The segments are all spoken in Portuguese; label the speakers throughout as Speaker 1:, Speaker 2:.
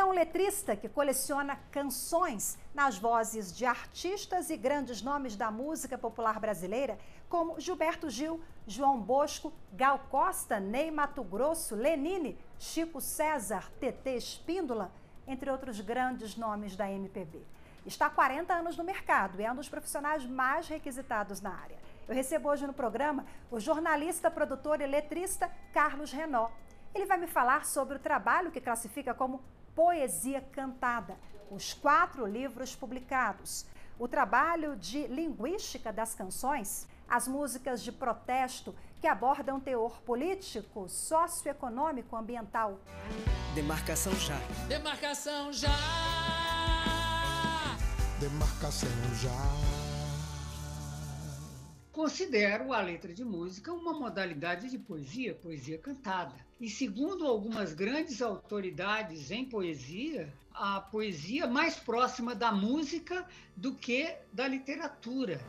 Speaker 1: um letrista que coleciona canções nas vozes de artistas e grandes nomes da música popular brasileira, como Gilberto Gil, João Bosco, Gal Costa, Ney Matogrosso, Lenine, Chico César, TT Espíndola, entre outros grandes nomes da MPB. Está há 40 anos no mercado e é um dos profissionais mais requisitados na área. Eu recebo hoje no programa o jornalista, produtor e letrista Carlos Renaud. Ele vai me falar sobre o trabalho que classifica como poesia cantada, os 4 livros publicados, o trabalho de linguística das canções, as músicas de protesto que abordam teor político, socioeconômico, ambiental.
Speaker 2: Demarcação já. Demarcação já.
Speaker 3: Demarcação já.
Speaker 4: Considero a letra de música uma modalidade de poesia, poesia cantada. E segundo algumas grandes autoridades em poesia, a poesia mais próxima da música do que da literatura.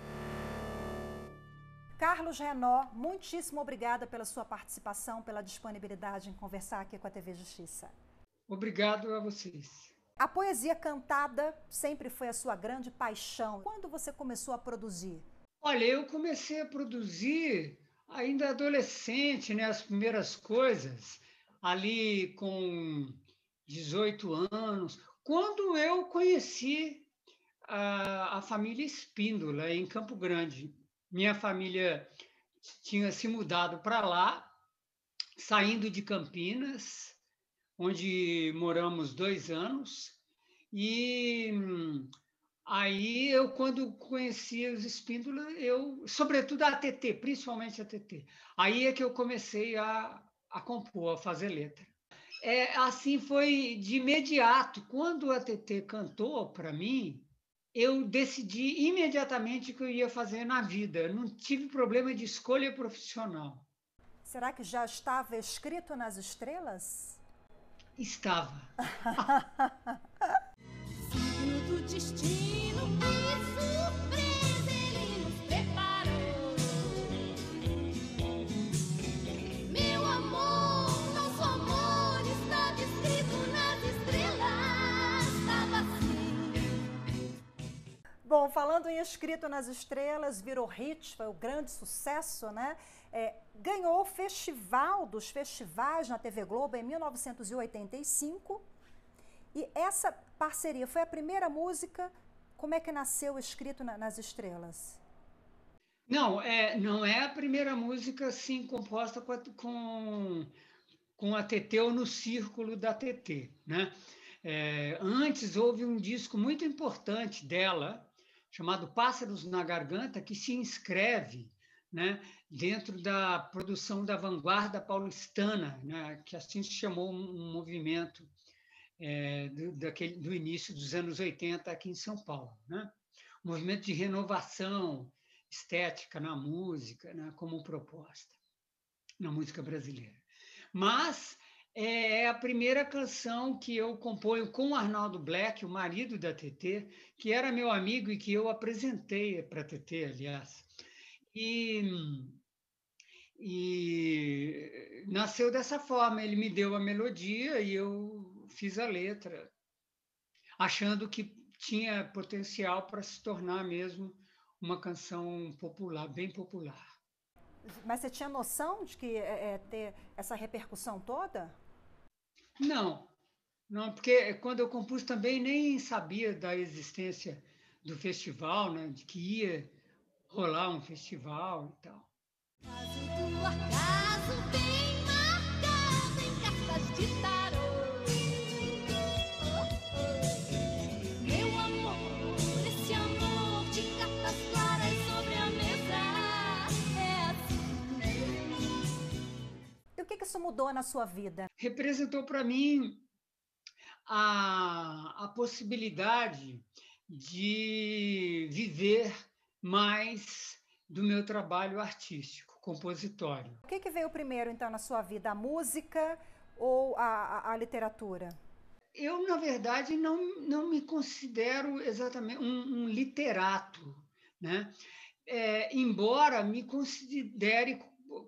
Speaker 1: Carlos Renaud, muitíssimo obrigada pela sua participação, pela disponibilidade em conversar aqui com a TV Justiça.
Speaker 4: Obrigado a vocês.
Speaker 1: A poesia cantada sempre foi a sua grande paixão. Quando você começou a produzir?
Speaker 4: Olha, eu comecei a produzir ainda adolescente, né, as primeiras coisas, ali com 18 anos, quando eu conheci a família Espíndola, em Campo Grande. Minha família tinha se mudado para lá, saindo de Campinas, onde moramos 2 anos, e aí eu, quando conheci os Espíndola, sobretudo a TT, principalmente a TT, aí é que eu comecei a compor, a fazer letra. Assim, foi de imediato. Quando a TT cantou para mim, eu decidi imediatamente o que eu ia fazer na vida. Eu não tive problema de escolha profissional.
Speaker 1: Será que já estava escrito nas estrelas?
Speaker 4: Estava.
Speaker 5: Signo do destino, que surpresa ele nos preparou. Meu amor, nosso amor estava escrito nas estrelas, estava assim.
Speaker 1: Bom, falando em Escrito nas Estrelas, virou hit, foi um grande sucesso, né? Ganhou o Festival dos Festivais na TV Globo em 1985. E essa parceria foi a primeira música. Como é que nasceu Escrito nas Estrelas?
Speaker 4: Não é a primeira música assim composta com a TT ou no círculo da TT, né? Antes houve um disco muito importante dela, chamado Pássaros na Garganta, que se inscreve, né, dentro da produção da vanguarda paulistana, né, que assim se chamou um movimento do início dos anos 80 aqui em São Paulo, né? Um movimento de renovação estética na música, né, como proposta, na música brasileira. Mas é a primeira canção que eu componho com o Arnaldo Black, o marido da TT, que era meu amigo e que eu apresentei para a TT, aliás. E nasceu dessa forma. Ele me deu a melodia e eu fiz a letra, achando que tinha potencial para se tornar mesmo uma canção popular, bem popular.
Speaker 1: Mas você tinha noção de que ter essa repercussão toda?
Speaker 4: Não, porque quando eu compus também nem sabia da existência do festival, né, de que ia rolar um festival e tal.
Speaker 5: Caso do acaso bem marcado em cartas de tarô. Meu amor, esse amor de cartas claras sobre a mesa é assim.
Speaker 1: E o que isso mudou na sua vida?
Speaker 4: Representou para mim a possibilidade de viver mais do meu trabalho artístico, compositório.
Speaker 1: O que veio primeiro, então, na sua vida? A música ou a literatura?
Speaker 4: Eu, na verdade, não me considero exatamente um literato, né? Embora me considere,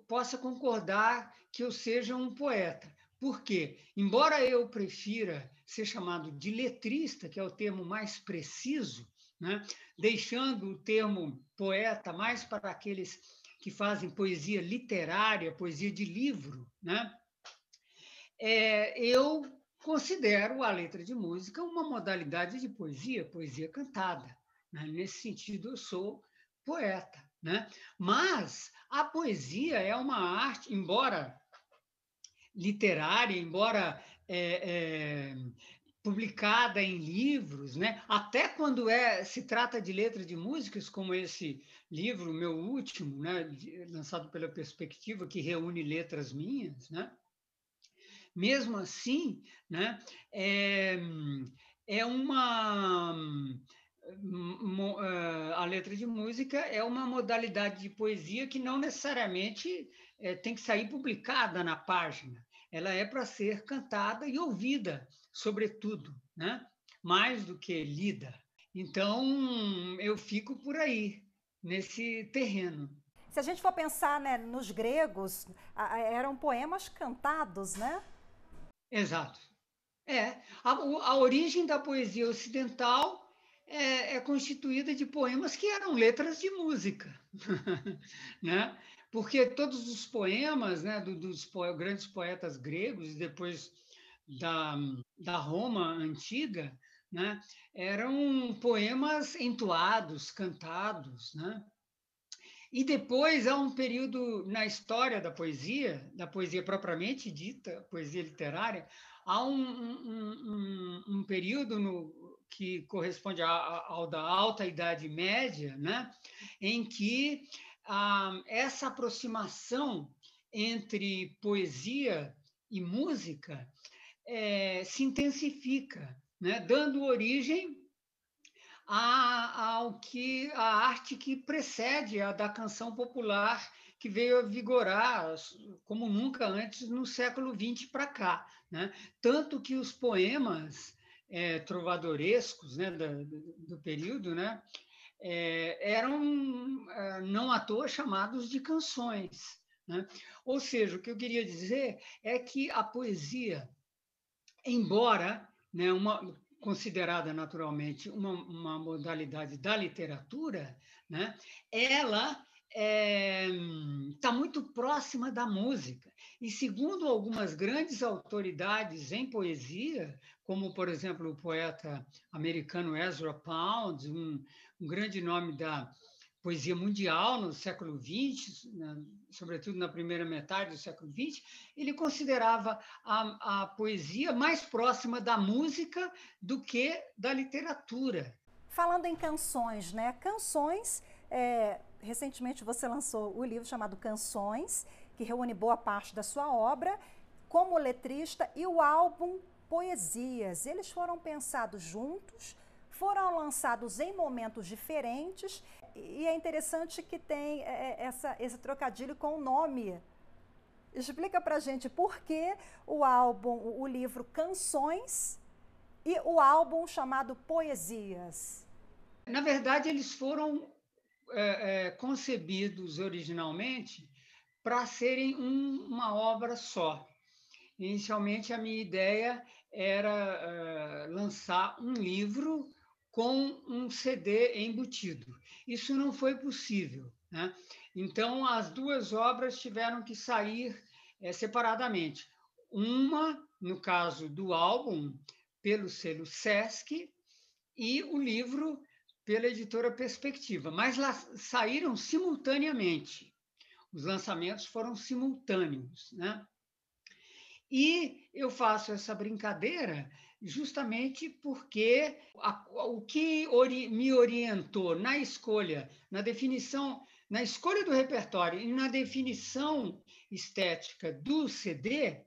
Speaker 4: possa concordar que eu seja um poeta. Por quê? Embora eu prefira ser chamado de letrista, que é o termo mais preciso, né? Deixando o termo poeta mais para aqueles que fazem poesia literária, poesia de livro, né? Eu considero a letra de música uma modalidade de poesia, poesia cantada, né? Nesse sentido, eu sou poeta, né? Mas a poesia é uma arte, embora literária, embora publicada em livros, né? Até quando se trata de letra de músicas, como esse livro, meu último, né? Lançado pela Perspectiva, que reúne letras minhas, né? Mesmo assim, né? A letra de música é uma modalidade de poesia que não necessariamente tem que sair publicada na página. Ela é para ser cantada e ouvida, sobretudo, né? Mais do que lida. Então, eu fico por aí, nesse terreno.
Speaker 1: Se a gente for pensar, né, nos gregos, eram poemas cantados, né?
Speaker 4: Exato. A origem da poesia ocidental é constituída de poemas que eram letras de música, né? Porque todos os poemas, né, dos grandes poetas gregos, depois da Roma antiga, né, eram poemas entoados, cantados, né? E depois há um período na história da poesia propriamente dita, poesia literária, há um período que corresponde ao da Alta Idade Média, né, em que essa aproximação entre poesia e música se intensifica, né, dando origem a arte que precede a da canção popular, que veio a vigorar como nunca antes no século XX para cá, né? Tanto que os poemas trovadorescos, né, do período, né, eram não à toa chamados de canções, né? Ou seja, o que eu queria dizer é que a poesia, embora, né, considerada naturalmente uma modalidade da literatura, né, ela está muito próxima da música. E, segundo algumas grandes autoridades em poesia, como, por exemplo, o poeta americano Ezra Pound, um grande nome da poesia mundial no século XX, né, sobretudo na primeira metade do século XX, ele considerava a poesia mais próxima da música do que da literatura.
Speaker 1: Falando em canções, né? Canções, recentemente você lançou o livro chamado Canções, que reúne boa parte da sua obra, como letrista, e o álbum Poesias. Eles foram pensados juntos, foram lançados em momentos diferentes, e é interessante que tem esse trocadilho com o nome. Explica pra gente por que o livro Canções e o álbum chamado Poesias.
Speaker 4: Na verdade, eles foram concebidos originalmente para serem uma obra só. Inicialmente, a minha ideia era lançar um livro com um CD embutido. Isso não foi possível, né? Então, as duas obras tiveram que sair separadamente. Uma, no caso do álbum, pelo selo Sesc, e o livro pela editora Perspectiva, mas lá saíram simultaneamente. Os lançamentos foram simultâneos, né? E eu faço essa brincadeira justamente porque o que me orientou na escolha, na definição, na escolha do repertório e na definição estética do CD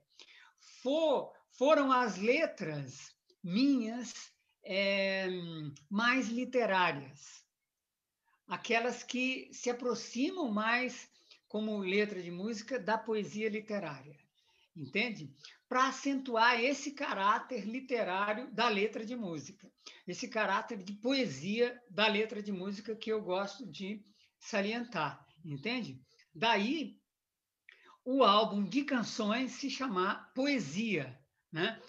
Speaker 4: foram as letras minhas mais literárias, aquelas que se aproximam mais, como letra de música, da poesia literária. Entende? Para acentuar esse caráter literário da letra de música, esse caráter de poesia da letra de música que eu gosto de salientar, entende? Daí o álbum de canções se chamar Poesia, né?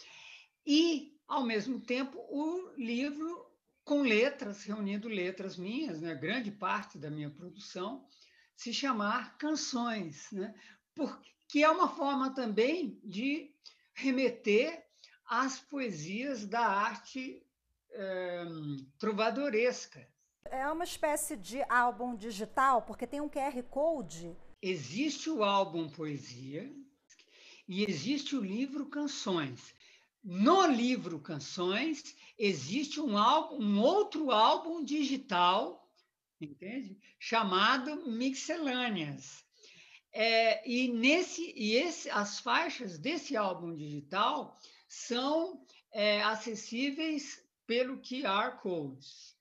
Speaker 4: E ao mesmo tempo, o livro com letras, reunindo letras minhas, né? Grande parte da minha produção, se chamar Canções, né? Porque é uma forma também de remeter às poesias da arte trovadoresca.
Speaker 1: É uma espécie de álbum digital, porque tem um QR Code.
Speaker 4: Existe o álbum Poesia e existe o livro Canções. No livro Canções, existe um outro álbum digital, entende? Chamado Mixelâneas. As faixas desse álbum digital são acessíveis pelo QR Codes.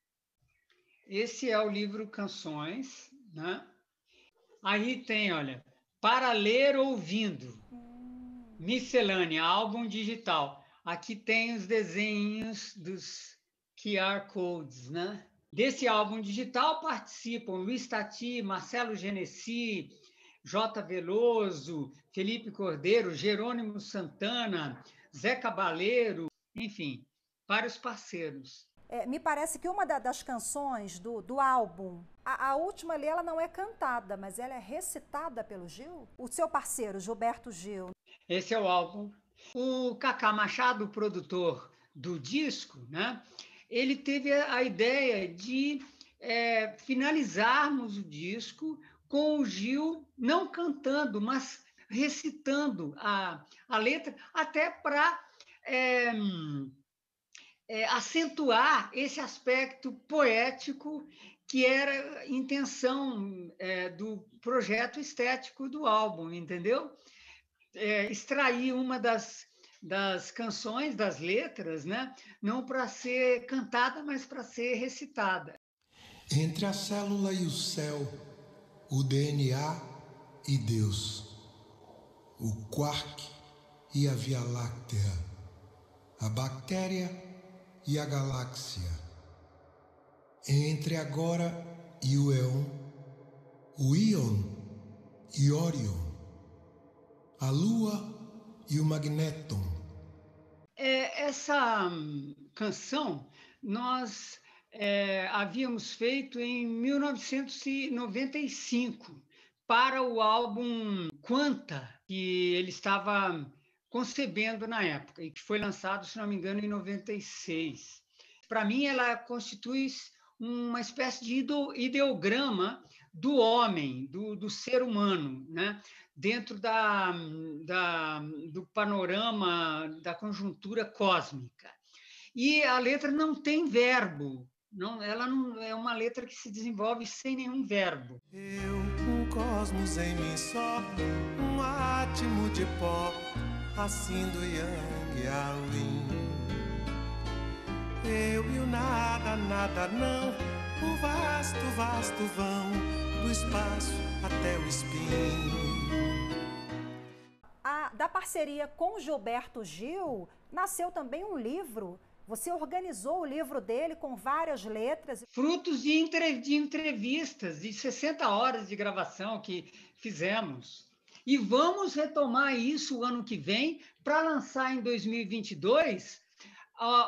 Speaker 4: Esse é o livro Canções, né? Aí tem, olha, para ler ouvindo, miscelânea, álbum digital. Aqui tem os desenhos dos QR Codes, né? Desse álbum digital participam Luiz Tati, Marcelo Genesi, J. Veloso, Felipe Cordeiro, Jerônimo Santana, Zé Cabaleiro, enfim, vários parceiros.
Speaker 1: Me parece que uma das canções do álbum, a última ali, ela não é cantada, mas ela é recitada pelo Gil? O seu parceiro, Gilberto Gil.
Speaker 4: Esse é o álbum. O Cacá Machado, o produtor do disco, né? Ele teve a ideia de finalizarmos o disco com o Gil não cantando, mas recitando a letra, até para acentuar esse aspecto poético que era a intenção do projeto estético do álbum, entendeu? Extrair uma das canções, das letras, né? Não para ser cantada, mas para ser recitada.
Speaker 3: Entre a célula e o céu, o DNA e Deus, o quark e a Via Láctea, a bactéria e a galáxia. Entre agora e o éon, o íon e Órion, a lua e o magnéton.
Speaker 4: Essa canção nós havíamos feito em 1995 para o álbum Quanta, que ele estava concebendo na época e que foi lançado, se não me engano, em 96. Para mim, ela constitui uma espécie de ideograma do homem, do ser humano, né? Dentro do panorama da conjuntura cósmica. E a letra não tem verbo, ela não é uma letra que se desenvolve sem nenhum verbo.
Speaker 6: Um cosmos em mim só, um átomo de pó, assim do Yang ao Yin. Eu e o nada, nada não, o vasto, vasto vão, do espaço até o espinho.
Speaker 1: Da parceria com Gilberto Gil, nasceu também um livro. Você organizou o livro dele com várias letras.
Speaker 4: Frutos de entrevistas, de 60 horas de gravação que fizemos. E vamos retomar isso o ano que vem para lançar em 2022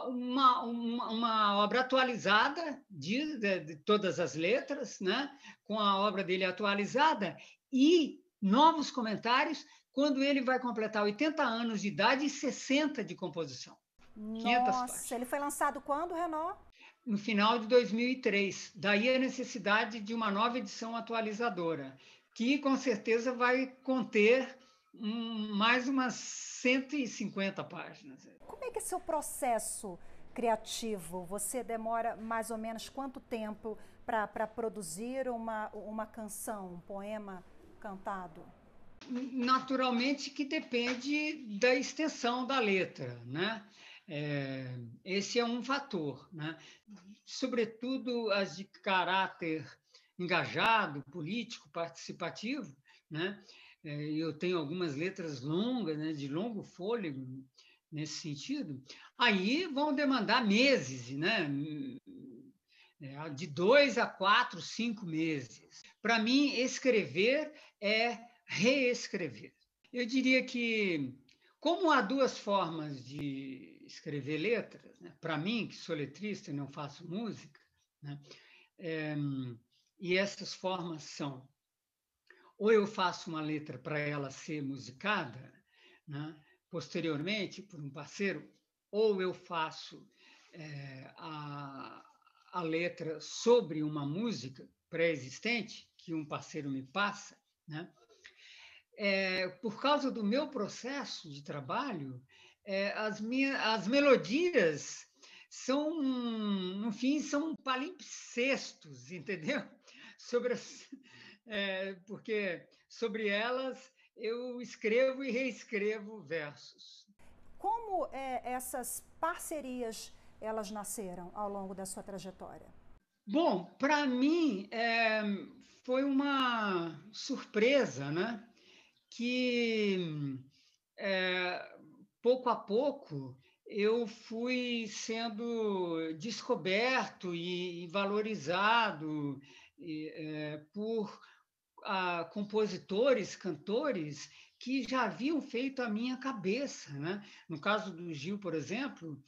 Speaker 4: uma obra atualizada de todas as letras, né? Com a obra dele atualizada e novos comentários quando ele vai completar 80 anos de idade e 60 de composição.
Speaker 1: Nossa, ele foi lançado quando, Renaud?
Speaker 4: No final de 2003. Daí a necessidade de uma nova edição atualizadora, que com certeza vai conter mais umas 150 páginas.
Speaker 1: Como é que é seu processo criativo? Você demora mais ou menos quanto tempo para produzir uma canção, um poema cantado?
Speaker 4: Naturalmente que depende da extensão da letra, né? Esse é um fator, né? Sobretudo as de caráter engajado, político, participativo, né? Eu tenho algumas letras longas, né, de longo fôlego nesse sentido, aí vão demandar meses, né? De 2 a 4, 5 meses. Para mim, escrever é reescrever. Eu diria que, como há duas formas de escrever letras, né? Para mim, que sou letrista e não faço música, né? E essas formas são: ou eu faço uma letra para ela ser musicada, né, posteriormente por um parceiro, ou eu faço a letra sobre uma música pré-existente que um parceiro me passa, né? Por causa do meu processo de trabalho, as melodias são, no fim, são palimpsestos, entendeu? Sobre porque sobre elas eu escrevo e reescrevo versos.
Speaker 1: Como essas parcerias elas nasceram ao longo da sua trajetória?
Speaker 4: Bom, para mim foi uma surpresa, né? Que pouco a pouco eu fui sendo descoberto e valorizado por compositores, cantores que já haviam feito a minha cabeça, né? No caso do Gil, por exemplo,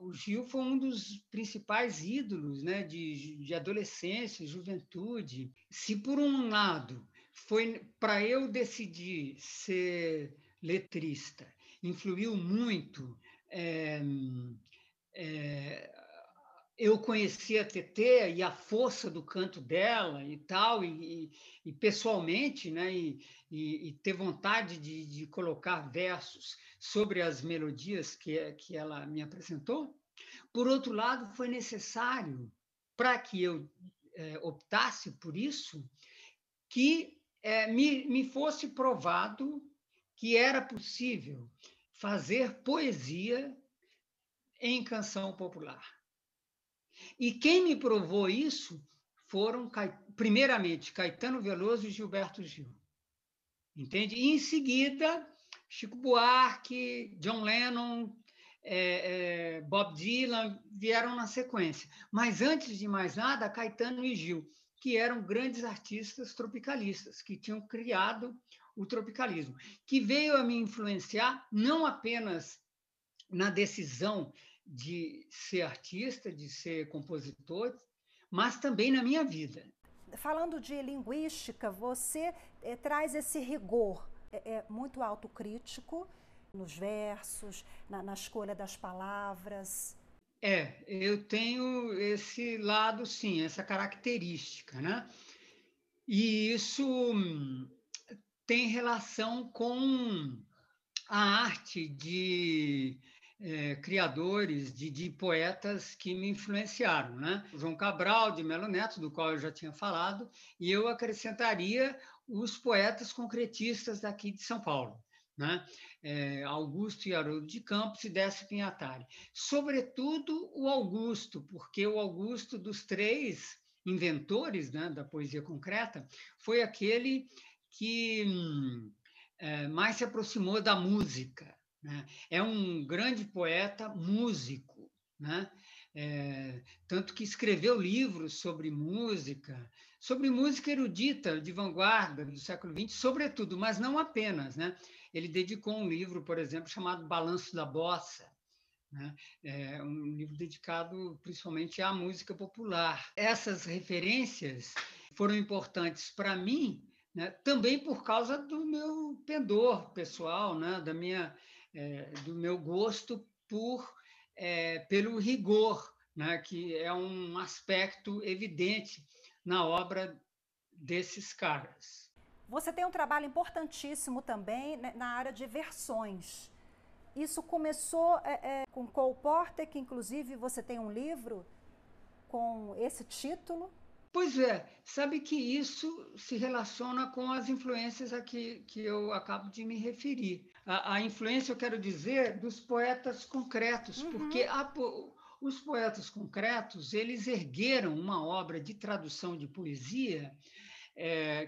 Speaker 4: o Gil foi um dos principais ídolos, né, de adolescência, juventude. Se por um lado foi para eu decidir ser letrista, influiu muito eu conheci a Tetê e a força do canto dela e tal, e pessoalmente, né, e ter vontade de colocar versos sobre as melodias que ela me apresentou. Por outro lado, foi necessário, para que eu optasse por isso, que me fosse provado que era possível fazer poesia em canção popular. E quem me provou isso foram, primeiramente, Caetano Veloso e Gilberto Gil. Entende? E, em seguida, Chico Buarque, John Lennon, Bob Dylan vieram na sequência. Mas, antes de mais nada, Caetano e Gil, que eram grandes artistas tropicalistas, que tinham criado o tropicalismo, que veio a me influenciar não apenas na decisão de ser artista, de ser compositor, mas também na minha vida.
Speaker 1: Falando de linguística, você traz esse rigor muito autocrítico nos versos, na escolha das palavras.
Speaker 4: Eu tenho esse lado, sim, essa característica, né? E isso tem relação com a arte de criadores, de poetas que me influenciaram, né? João Cabral, de Melo Neto, do qual eu já tinha falado, e eu acrescentaria os poetas concretistas daqui de São Paulo, né? Augusto e Haroldo de Campos e Décio Pinhatari. Sobretudo o Augusto, porque o Augusto, dos três inventores, né, da poesia concreta, foi aquele que mais se aproximou da música, né? É um grande poeta músico, né? Tanto que escreveu livros sobre música erudita, de vanguarda, do século XX, sobretudo, mas não apenas, né? Ele dedicou um livro, por exemplo, chamado Balanço da Bossa, né? Um livro dedicado principalmente à música popular. Essas referências foram importantes para mim, né, também por causa do meu pendor pessoal, né, do meu gosto pelo rigor, né, que é um aspecto evidente na obra desses caras.
Speaker 1: Você tem um trabalho importantíssimo também, né, na área de versões. Isso começou com Cole Porter, que inclusive você tem um livro com esse título.
Speaker 4: Pois é, sabe que isso se relaciona com as influências a que eu acabo de me referir. A influência, eu quero dizer, dos poetas concretos, porque os poetas concretos, eles ergueram uma obra de tradução de poesia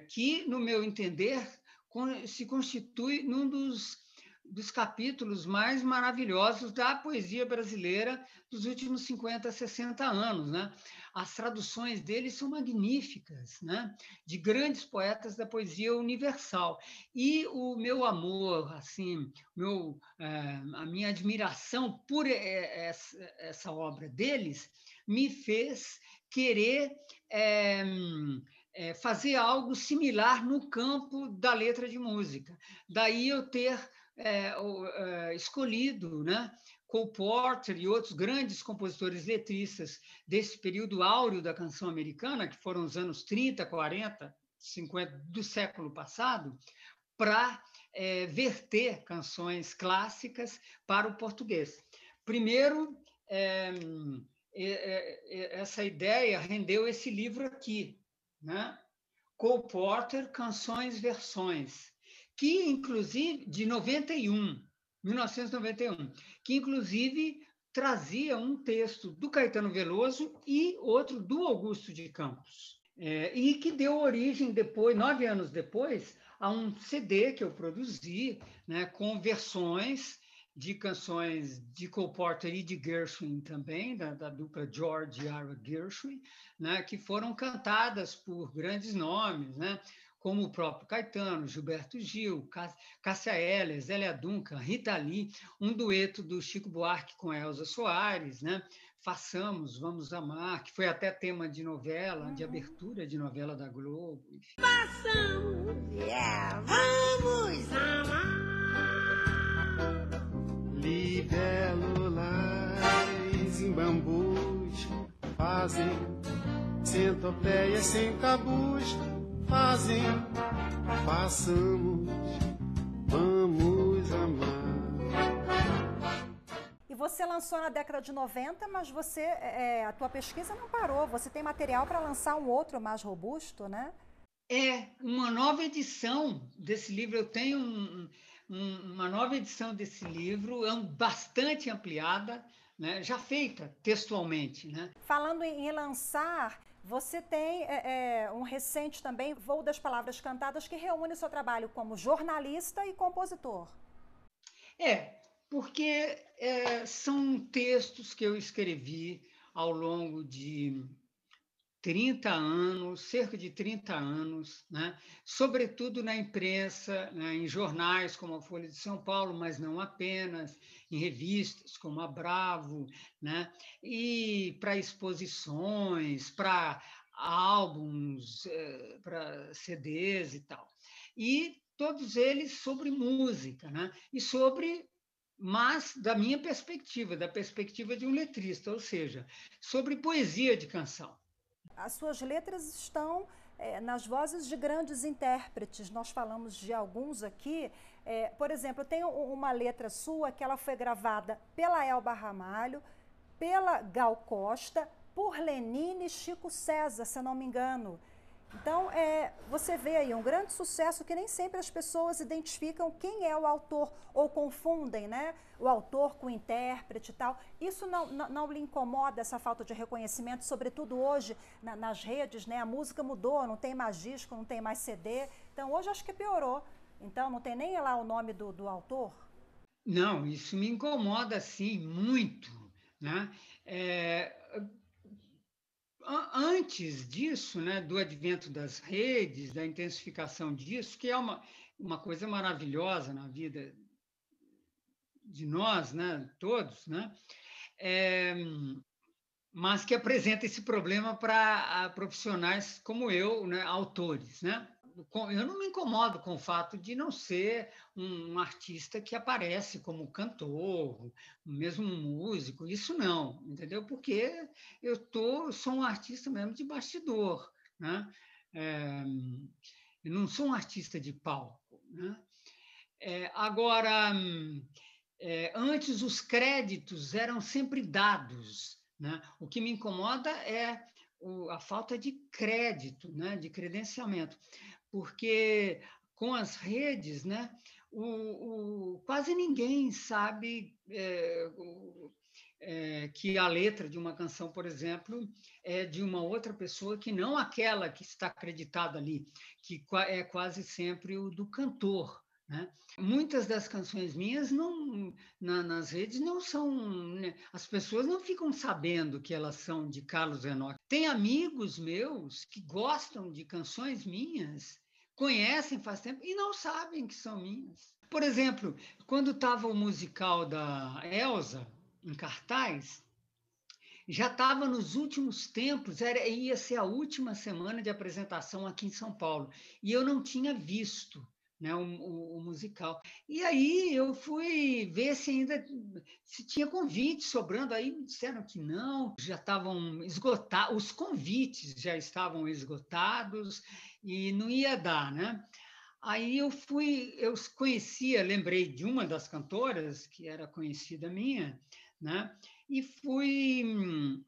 Speaker 4: que, no meu entender, se constitui num dos dos capítulos mais maravilhosos da poesia brasileira dos últimos 50, 60 anos, né? As traduções dele são magníficas, né? De grandes poetas da poesia universal. E o meu amor, assim, a minha admiração por essa obra deles me fez querer fazer algo similar no campo da letra de música. Daí eu ter escolhido, né, Cole Porter e outros grandes compositores letristas desse período áureo da canção americana, que foram os anos 30, 40, 50 do século passado, para verter canções clássicas para o português. Primeiro, essa ideia rendeu esse livro aqui, né? Cole Porter, Canções Versões, que inclusive de 1991, que inclusive trazia um texto do Caetano Veloso e outro do Augusto de Campos, e que deu origem depois, 9 anos depois, a um CD que eu produzi, né, com versões de canções de Cole Porter e de Gershwin também, da dupla George e Ira Gershwin, né, que foram cantadas por grandes nomes, né, como o próprio Caetano, Gilberto Gil, Cássia Eller, Zélia Duncan, Rita Lee, um dueto do Chico Buarque com Elza Soares, né? Façamos, Vamos Amar, que foi até tema de novela, de abertura de novela da Globo. Enfim.
Speaker 5: Façamos, vamos amar.
Speaker 6: Libélulas em bambus fazem centopeias sem cabus, façamos, vamos amar.
Speaker 1: E você lançou na década de 90, mas a tua pesquisa não parou. Você tem material para lançar um outro mais robusto, né?
Speaker 4: Uma nova edição desse livro. Eu tenho uma nova edição desse livro, bastante ampliada, né? Já feita textualmente, né?
Speaker 1: Falando em lançar, você tem um recente também, Voo das Palavras Cantadas, que reúne o seu trabalho como jornalista e compositor.
Speaker 4: Porque são textos que eu escrevi ao longo de 30 anos, cerca de 30 anos, né? Sobretudo na imprensa, né? Em jornais como a Folha de São Paulo, mas não apenas, em revistas como a Bravo, né? E para exposições, para álbuns, para CDs e tal. E todos eles sobre música, né? Mas da minha perspectiva, da perspectiva de um letrista, ou seja, sobre poesia de canção.
Speaker 1: As suas letras estão nas vozes de grandes intérpretes. Nós falamos de alguns aqui. Por exemplo, tem uma letra sua que ela foi gravada pela Elba Ramalho, pela Gal Costa, por Lenine e Chico César, se eu não me engano. Então, você vê aí um grande sucesso que nem sempre as pessoas identificam quem é o autor, ou confundem, né, o autor com o intérprete e tal. Isso não lhe incomoda, essa falta de reconhecimento, sobretudo hoje nas redes, né? A música mudou, não tem mais disco, não tem mais CD. Então, hoje acho que piorou. Então, não tem nem lá o nome do autor?
Speaker 4: Não, isso me incomoda, sim, muito, né? Antes disso, né, do advento das redes, da intensificação disso, que é uma coisa maravilhosa na vida de nós, né, todos, né, mas que apresenta esse problema para profissionais como eu, né, autores, né? Eu não me incomodo com o fato de não ser um artista que aparece como cantor, mesmo um músico, isso não, entendeu? Porque eu sou um artista mesmo de bastidor, né? Eu não sou um artista de palco, né? Agora, antes os créditos eram sempre dados, né? O que me incomoda é a falta de crédito, né? De credenciamento, porque com as redes, né, quase ninguém sabe que a letra de uma canção, por exemplo, é de uma outra pessoa que não aquela que está acreditada ali, que é quase sempre o do cantor, né? Muitas das canções minhas nas redes não são, né? As pessoas não ficam sabendo que elas são de Carlos Enoch. Tem amigos meus que gostam de canções minhas, conhecem faz tempo e não sabem que são minhas. Por exemplo, quando estava o musical da Elsa em cartaz, já estava nos últimos tempos, ia ser a última semana de apresentação aqui em São Paulo, e eu não tinha visto, né, o musical. E aí eu fui ver se tinha convites sobrando, aí me disseram que não, já estavam esgotados, os convites já estavam esgotados e não ia dar, né? Aí eu conhecia, lembrei de uma das cantoras, que era conhecida minha, né? E fui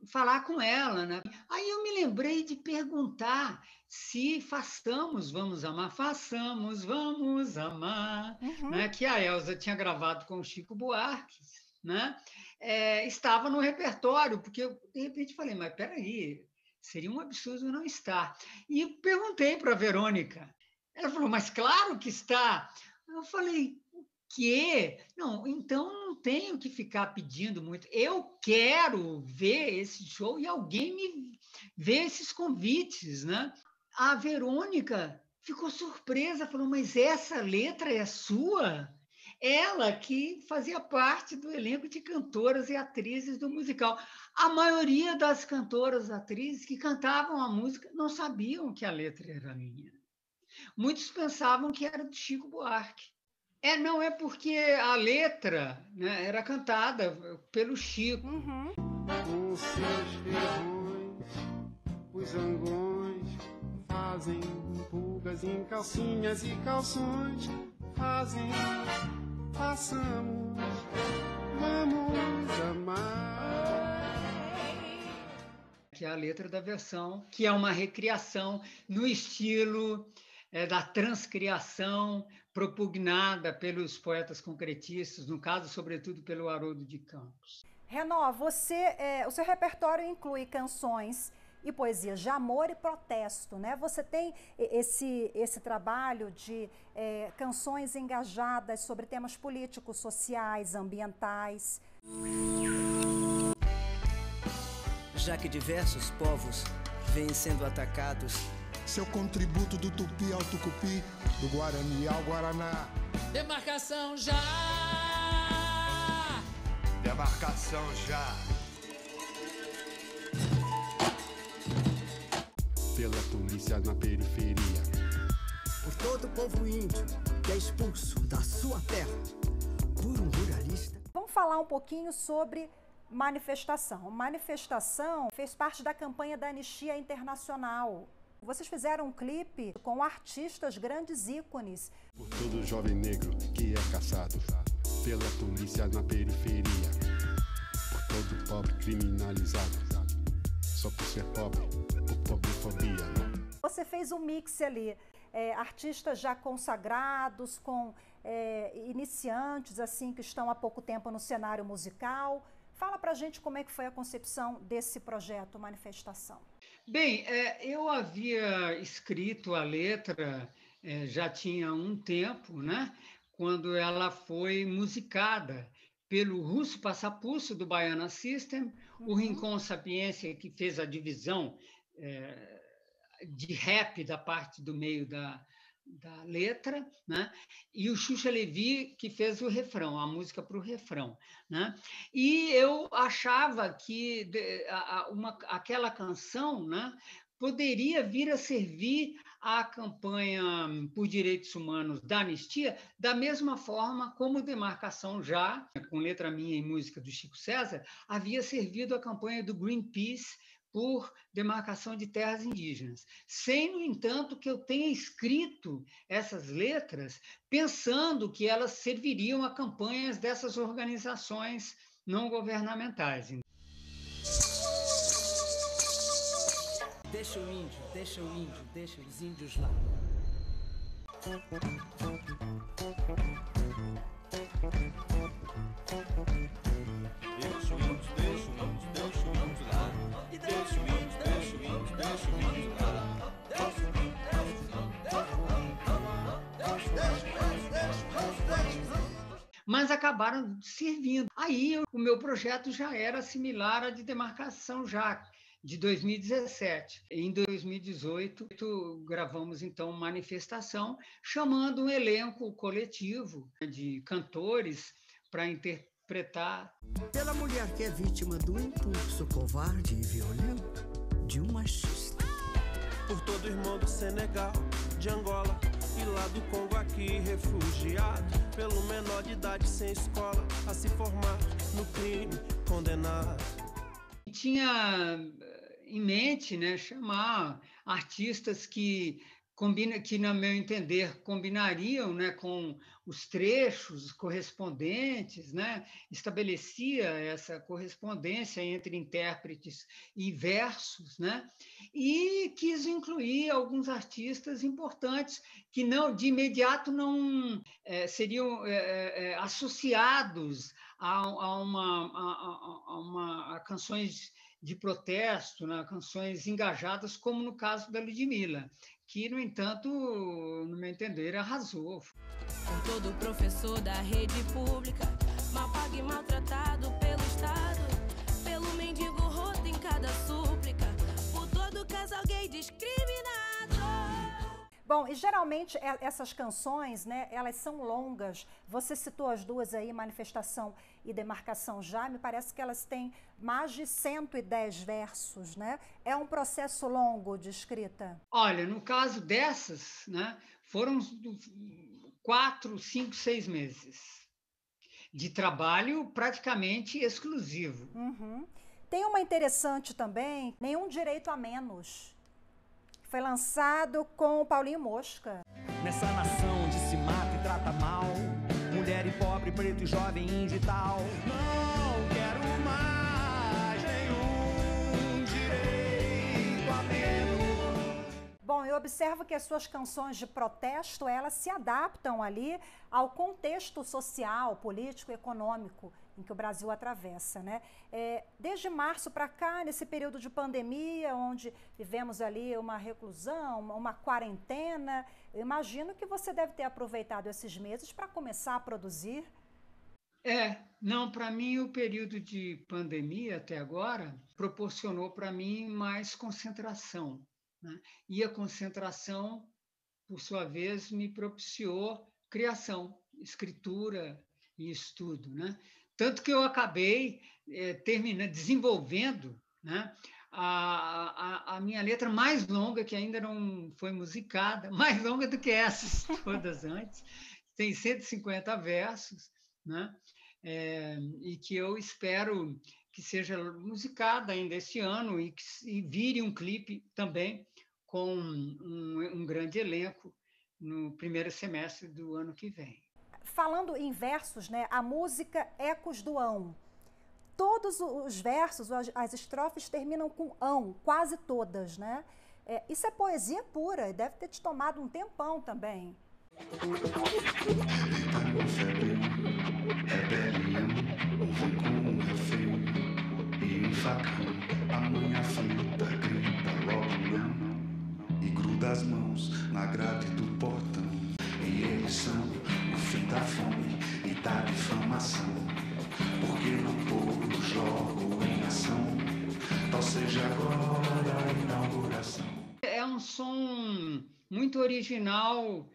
Speaker 4: falar com ela, né? Aí eu me lembrei de perguntar se façamos, vamos amar, façamos, vamos amar, né? Que a Elsa tinha gravado com o Chico Buarque, né? Estava no repertório, porque eu, de repente, falei, mas peraí, seria um absurdo não estar. E perguntei para a Verônica. Ela falou, mas claro que está. Eu falei, que? Não, então não tenho que ficar pedindo muito. Eu quero ver esse show e alguém me vê esses convites, né? A Verônica ficou surpresa, falou, mas essa letra é sua? Ela que fazia parte do elenco de cantoras e atrizes do musical. A maioria das cantoras e atrizes que cantavam a música não sabiam que a letra era minha. Muitos pensavam que era do Chico Buarque. Não é porque a letra, né, era cantada pelo Chico.
Speaker 6: Com seus ferrões, os zangões fazem pulgas em calcinhas e calções. Façamos, vamos amar.
Speaker 4: Que é a letra da versão, que é uma recriação no estilo da transcriação propugnada pelos poetas concretistas, no caso, sobretudo, pelo Haroldo de Campos.
Speaker 1: Renaud, o seu repertório inclui canções e poesias de amor e protesto, né? Você tem esse trabalho de canções engajadas sobre temas políticos, sociais, ambientais.
Speaker 2: Já que diversos povos vêm sendo atacados,
Speaker 3: seu contributo do tupi ao tucupi, do guarani ao guaraná.
Speaker 2: Demarcação já!
Speaker 7: Demarcação já!
Speaker 6: Pela polícia na periferia.
Speaker 8: Por todo o povo índio que é expulso da sua terra por um ruralista.
Speaker 1: Vamos falar um pouquinho sobre manifestação. Manifestação fez parte da campanha da Anistia Internacional. Vocês fizeram um clipe com artistas, grandes ícones.
Speaker 6: Por todo jovem negro que é caçado pela polícia na periferia. Por todo pobre criminalizado, só por ser pobre, por pobrefobia.
Speaker 1: Você fez um mix ali, artistas já consagrados, com iniciantes assim que estão há pouco tempo no cenário musical. Fala pra gente como é que foi a concepção desse projeto Manifestação.
Speaker 4: Bem, eu havia escrito a letra já tinha um tempo, né? Quando ela foi musicada pelo Russo Passapusso, do Baiana System, o Rincon Sapiência, que fez a divisão de rap da parte do meio da letra, né? E o Xuxa Levi, que fez o refrão, a música para o refrão, né? E eu achava que aquela canção, né, poderia vir a servir à campanha por direitos humanos da Anistia, da mesma forma como Demarcação Já, com letra minha e música do Chico César, havia servido à campanha do Greenpeace por demarcação de terras indígenas, sem, no entanto, que eu tenha escrito essas letras pensando que elas serviriam a campanhas dessas organizações não governamentais.
Speaker 2: Deixa o índio, deixa o índio, deixa os índios lá.
Speaker 7: Deixa o índio, deixa o índio, deixa o índio lá. E deixa o índio, deixa o índio, deixa o índio lá. Deixa o índio, deixa o índio, deixa o índio lá. Deixa o índio, deixa o índio.
Speaker 4: mas acabaram servindo. Aí o meu projeto já era similar à de Demarcação Jaque, de 2017. Em 2018, gravamos, então, Manifestação, chamando um elenco coletivo de cantores para interpretar.
Speaker 8: Pela mulher que é vítima do impulso covarde e violento de um machista.
Speaker 7: Por todo irmão do Senegal, de Angola e lá do Congo aqui refugiado, pelo menor de idade sem escola a se formar no crime condenado.
Speaker 4: Tinha em mente, né, chamar artistas que no meu entender, combinariam, né, com os trechos correspondentes, né, estabelecia essa correspondência entre intérpretes e versos, né, e quis incluir alguns artistas importantes que não, de imediato não seriam associados a canções de protesto, né, canções engajadas, como no caso da Ludmilla, que, no entanto, no meu entender, arrasou.
Speaker 5: Por todo professor da rede pública, mal pago e maltratado pelo Estado, pelo mendigo roto em cada súplica, por todo casal gay discriminado.
Speaker 1: Bom, e geralmente essas canções, né, elas são longas. Você citou as duas aí, Manifestação e Demarcação Já, me parece que elas têm mais de 110 versos, né? É um processo longo de escrita?
Speaker 4: Olha, no caso dessas, né, foram 4, 5, 6 meses de trabalho praticamente exclusivo.
Speaker 1: Uhum. Tem uma interessante também, Nenhum Direito a Menos. Foi lançado com o Paulinho Mosca.
Speaker 9: Nessa nação onde se mata e trata mal, mulher e pobre, preto e jovem, índio e tal. Não quero mais nenhum direito a menos.
Speaker 1: Bom, eu observo que as suas canções de protesto, elas se adaptam ali ao contexto social, político e econômico em que o Brasil atravessa, né? Desde março para cá, nesse período de pandemia, onde vivemos ali uma reclusão, uma quarentena, eu imagino que você deve ter aproveitado esses meses para começar a produzir.
Speaker 4: Não, para mim o período de pandemia até agora proporcionou para mim mais concentração, né? E a concentração, por sua vez, me propiciou criação, escritura e estudo, né? Tanto que eu acabei desenvolvendo, né, a minha letra mais longa, que ainda não foi musicada, mais longa do que essas todas antes, tem 150 versos, né? E que eu espero que seja musicada ainda este ano e vire um clipe também com um grande elenco no primeiro semestre do ano que vem.
Speaker 1: Falando em versos, né, a música Ecos do Ão. Todos os versos, as estrofes terminam com ão, quase todas, né? Isso é poesia pura e deve ter te tomado um tempão também.
Speaker 10: Rebelião, vem com um refém e um facão. A mãe aflita grita logo não e gruda as mãos na grade do portão. E eles são o fim da fome e da difamação. Porque não pôr o jogo em ação? Tal seja agora a inauguração.
Speaker 4: É um som muito original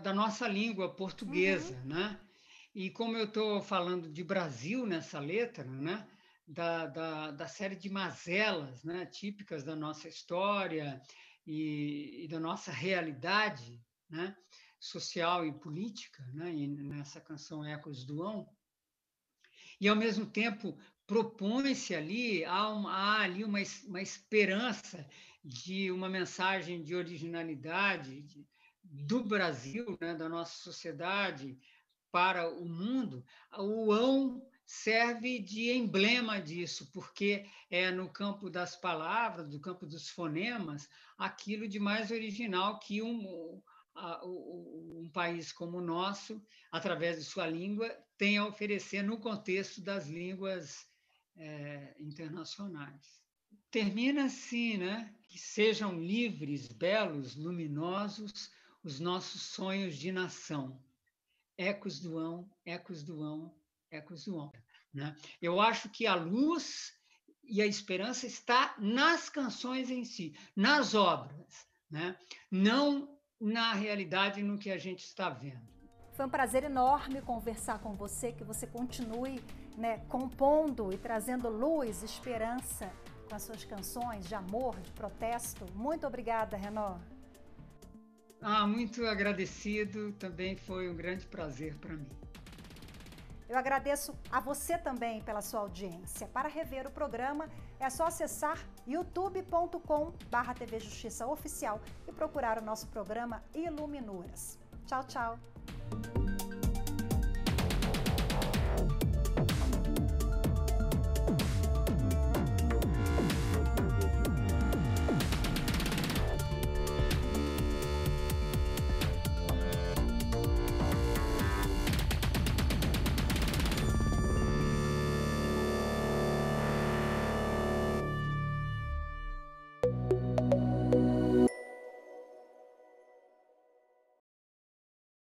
Speaker 4: da nossa língua portuguesa, né? E como eu estou falando de Brasil nessa letra, né? Da série de mazelas, né? Típicas da nossa história e da nossa realidade, né? Social e política, né? E nessa canção Ecos do Ão, e ao mesmo tempo propõe-se ali, há ali uma esperança de uma mensagem de originalidade do Brasil, né? Da nossa sociedade para o mundo. O ão serve de emblema disso, porque é no campo das palavras, do campo dos fonemas, aquilo de mais original que um país como o nosso, através de sua língua, tem a oferecer no contexto das línguas internacionais. Termina assim, né? Que sejam livres, belos, luminosos os nossos sonhos de nação. ecos do ão, ecos do ão, ecos do ão. Né? Eu acho que a luz e a esperança está nas canções em si, nas obras, né? Não na realidade, no que a gente está vendo.
Speaker 1: Foi um prazer enorme conversar com você, que você continue, né, compondo e trazendo luz, esperança com as suas canções de amor, de protesto. Muito obrigada, Renaud.
Speaker 4: Muito agradecido, também foi um grande prazer para mim.
Speaker 1: Eu agradeço a você também pela sua audiência. Para rever o programa, é só acessar youtube.com/TV Justiça Oficial e procurar o nosso programa Iluminuras. Tchau, tchau!